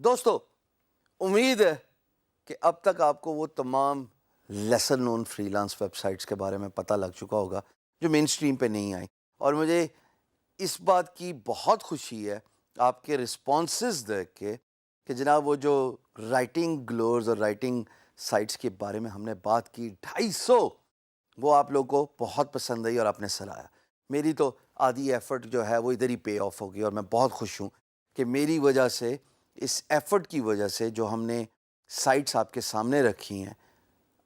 دوستو امید ہے کہ اب تک آپ کو وہ تمام لیسر نون فری لانس ویب سائٹس کے بارے میں پتہ لگ چکا ہوگا جو مین سٹریم پہ نہیں آئیں، اور مجھے اس بات کی بہت خوشی ہے آپ کے رسپانسز دیکھ کے کہ جناب وہ جو رائٹنگ گلورز اور رائٹنگ سائٹس کے بارے میں ہم نے بات کی 250 وہ آپ لوگوں کو بہت پسند آئی اور آپ نے سراہا۔ میری تو آدھی ایفرٹ جو ہے وہ ادھر ہی پے آف ہوگی، اور میں بہت خوش ہوں کہ میری وجہ سے، اس ایفرٹ کی وجہ سے جو ہم نے سائٹس آپ کے سامنے رکھی ہیں،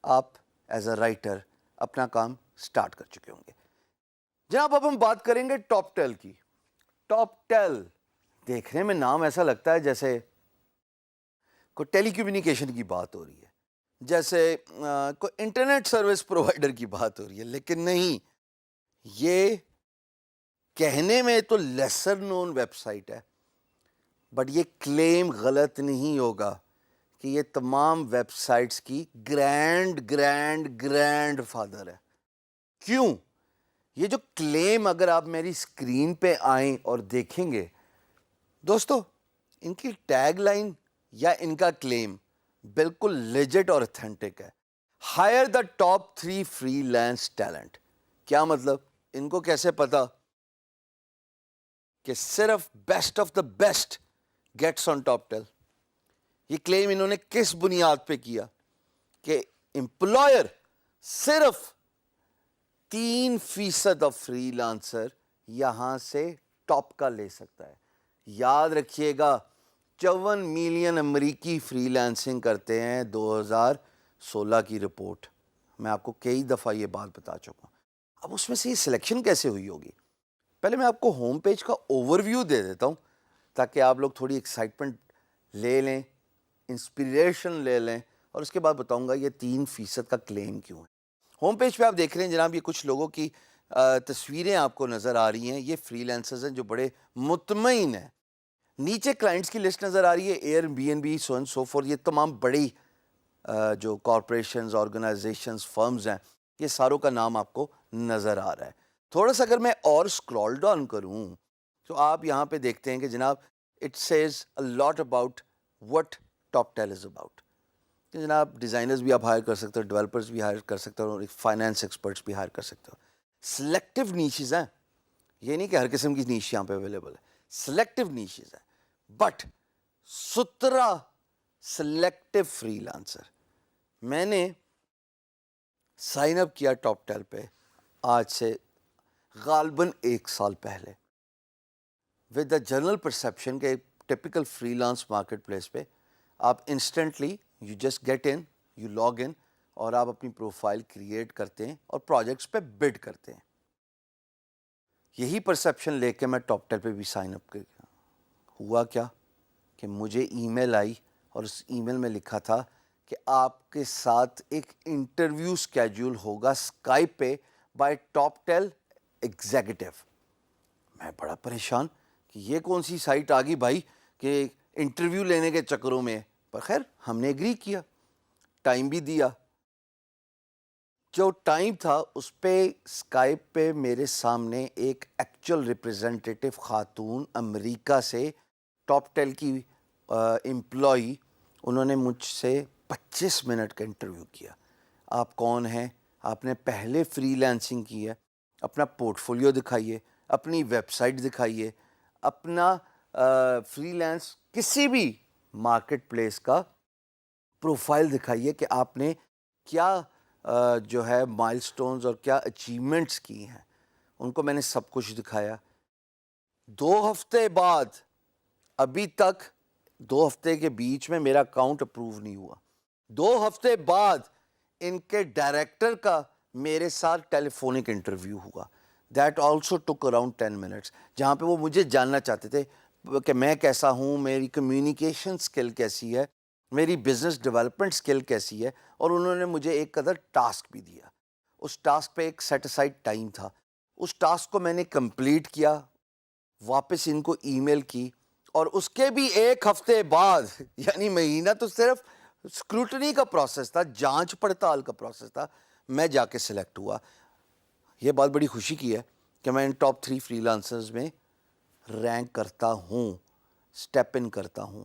آپ ایز اے رائٹر اپنا کام سٹارٹ کر چکے ہوں گے۔ جناب اب ہم بات کریں گے ٹاپ ٹیل کی۔ ٹاپ ٹیل دیکھنے میں نام ایسا لگتا ہے جیسے کوئی ٹیلی کمیونیکیشن کی بات ہو رہی ہے، جیسے کوئی انٹرنیٹ سروس پرووائڈر کی بات ہو رہی ہے، لیکن نہیں، یہ کہنے میں تو لیسر نون ویب سائٹ ہے، بٹ یہ کلیم غلط نہیں ہوگا کہ یہ تمام ویب سائٹس کی گرینڈ گرینڈ گرینڈ فادر ہے۔ کیوں؟ یہ جو کلیم اگر آپ میری اسکرین پہ آئیں اور دیکھیں گے دوستو، ان کی ٹیگ لائن یا ان کا کلیم بالکل لیجٹ اور اتھینٹک ہے۔ Hire the top 3 freelance talent. کیا مطلب؟ ان کو کیسے پتا کہ صرف best of the best gets on Toptal? یہ کلیم انہوں نے کس بنیاد پہ کیا کہ امپلائر صرف 3% آف فری لانسر یہاں سے ٹاپ کا لے سکتا ہے۔ یاد رکھیے گا 54 ملین امریکی فری لانسنگ کرتے ہیں، 2016 کی رپورٹ، میں آپ کو کئی دفعہ یہ بات بتا چکا ہوں۔ اب اس میں سے یہ سلیکشن کیسے ہوئی ہوگی؟ پہلے میں آپ کو ہوم پیج کا اوور ویو دے دیتا ہوں تاکہ آپ لوگ تھوڑی ایکسائٹمنٹ لے لیں، انسپریشن لے لیں، اور اس کے بعد بتاؤں گا یہ 3% کا کلیم کیوں ہے۔ ہوم پیج پہ آپ دیکھ رہے ہیں جناب، یہ کچھ لوگوں کی تصویریں آپ کو نظر آ رہی ہیں۔ یہ فری لانسرز ہیں جو بڑے مطمئن ہیں۔ نیچے کلائنٹس کی لسٹ نظر آ رہی ہے، Airbnb, so and so forth. یہ تمام بڑی جو کارپوریشنز، آرگنائزیشنز، فرمز ہیں، یہ ساروں کا نام آپ کو نظر آ رہا ہے۔ تھوڑا سا اگر میں اور اسکرول ڈاؤن کروں تو آپ یہاں پہ دیکھتے ہیں کہ جناب it says a lot about what top tell is about. کہ جناب ڈیزائنرز بھی آپ ہائر کر سکتے ہو، ڈیولپرز بھی ہائر کر سکتے ہو، اور فائنینس ایکسپرٹس بھی ہائر کر سکتے ہو۔ سلیکٹیو نیشز ہیں، یہ نہیں کہ ہر قسم کی نیش یہاں پہ اویلیبل ہے، سلیکٹیو نیشز ہیں، بٹ 17 سلیکٹیو فری لانسر۔ میں نے سائن اپ کیا ٹاپ ٹیل پہ آج سے غالباً 1 سال پہلے، ود دا جنرل پرسیپشن کہ typical freelance marketplace پہ آپ instantly you just get in, you log in, اور آپ اپنی پروفائل کریٹ کرتے ہیں اور پروجیکٹس پہ بڈ کرتے ہیں۔ یہی پرسیپشن لے کے میں ٹاپ ٹیل پہ بھی سائن اپ کر گیا۔ ہوا کیا کہ مجھے ای میل آئی، اور اس ای میل میں لکھا تھا کہ آپ کے ساتھ ایک انٹرویو اسکیڈول ہوگا اسکائپ پہ بائی ٹاپ ٹیل ایگزیکٹو۔ میں بڑا پریشان کہ یہ کون سی سائٹ آ گئی بھائی کہ انٹرویو لینے کے چکروں میں، پر خیر ہم نے ایگری کیا، ٹائم بھی دیا۔ جو ٹائم تھا اس پہ اسکائپ پہ میرے سامنے ایک ایکچوئل ریپرزینٹیٹیو خاتون امریکہ سے، ٹاپ ٹیل کی امپلائی، انہوں نے مجھ سے 25 منٹ کا انٹرویو کیا۔ آپ کون ہیں؟ آپ نے پہلے فری لانسنگ کی ہے؟ اپنا پورٹ فولیو دکھائیے، اپنی ویب سائٹ دکھائیے، اپنا فری لانس کسی بھی مارکیٹ پلیس کا پروفائل دکھائیے کہ آپ نے کیا جو ہے مائل سٹونز اور کیا اچیومنٹس کی ہیں۔ ان کو میں نے سب کچھ دکھایا۔ 2 ہفتے بعد، ابھی تک 2 ہفتے کے بیچ میں میرا اکاؤنٹ اپروو نہیں ہوا، 2 ہفتے بعد ان کے ڈائریکٹر کا میرے ساتھ ٹیلی فونک انٹرویو ہوا، that also took around 10 minutes, جہاں پہ وہ مجھے جاننا چاہتے تھے کہ میں کیسا ہوں، میری کمیونیکیشن سکل کیسی ہے، میری بزنس ڈیولپمنٹ سکل کیسی ہے، اور انہوں نے مجھے ایک قدر ٹاسک بھی دیا۔ اس ٹاسک پہ ایک سیٹ اسائڈ ٹائم تھا، اس ٹاسک کو میں نے کمپلیٹ کیا، واپس ان کو ای میل کی، اور اس کے بھی 1 ہفتے بعد، یعنی مہینہ تو صرف اسکروٹنی کا پروسیس تھا، جانچ پڑتال کا پروسیس تھا، میں جا کے سلیکٹ ہوا۔ یہ بات بڑی خوشی کی ہے کہ میں ان ٹاپ 3 فری لانسرز میں رینک کرتا ہوں، سٹیپ ان کرتا ہوں۔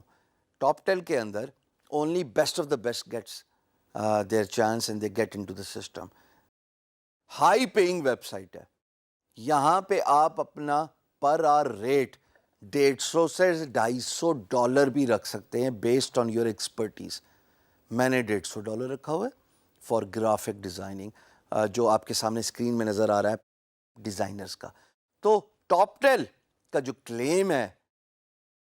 ٹاپ 10 کے اندر only best of the best gets their chance and they get into the system. High paying website ہے. یہاں پہ آپ اپنا پر آر ریٹ $150 سے $250 بھی رکھ سکتے ہیں بیسڈ آن یور ایکسپرٹیز. میں نے $150 رکھا ہوا ہے فار گرافک ڈیزائننگ, جو آپ کے سامنے اسکرین میں نظر آ رہا ہے ڈیزائنرز کا. تو ٹاپ 10 کا جو کلیم ہے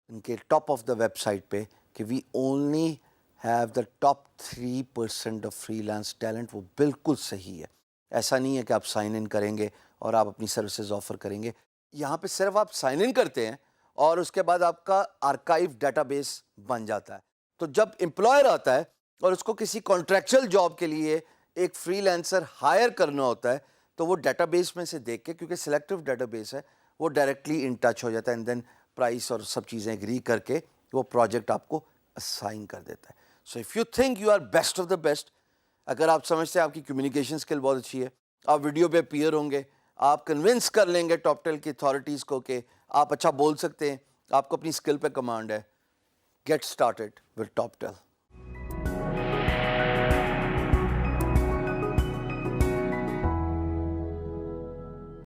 ان کے top of the website پہ کہ we only have the top 3% of freelance talent, وہ بالکل صحیح ہے. ایسا نہیں ہے کہ آپ سائن ان کریں گے اور آپ اپنی سروسز آفر کریں گے. یہاں پہ صرف آپ سائن ان کرتے ہیں اور اس کے بعد آپ کا آرکائیو ڈیٹا بیس بن جاتا ہے. تو جب امپلائر آتا ہے اور اس کو کسی کانٹریکچل جاب کے لیے ایک فری لانسر ہائر کرنا ہوتا ہے تو وہ ڈیٹا بیس میں سے دیکھ کے, کیونکہ سلیکٹو ڈیٹا بیس ہے, وہ ڈائریکٹلی ان ٹچ ہو جاتا ہے اینڈ دین پرائس اور سب چیزیں اگری کر کے وہ پروجیکٹ آپ کو اسائن کر دیتا ہے. So if you think you are best of the best, اگر آپ سمجھتے ہیں آپ کی کمیونیکیشن اسکل بہت اچھی ہے, آپ ویڈیو پہ اپیئر ہوں گے, آپ کنونس کر لیں گے ٹاپ 10 کی اتھارٹیز کو کہ آپ اچھا بول سکتے ہیں, آپ کو اپنی اسکل پہ کمانڈ ہے, گیٹ اسٹارٹیڈ ود ٹاپ 10.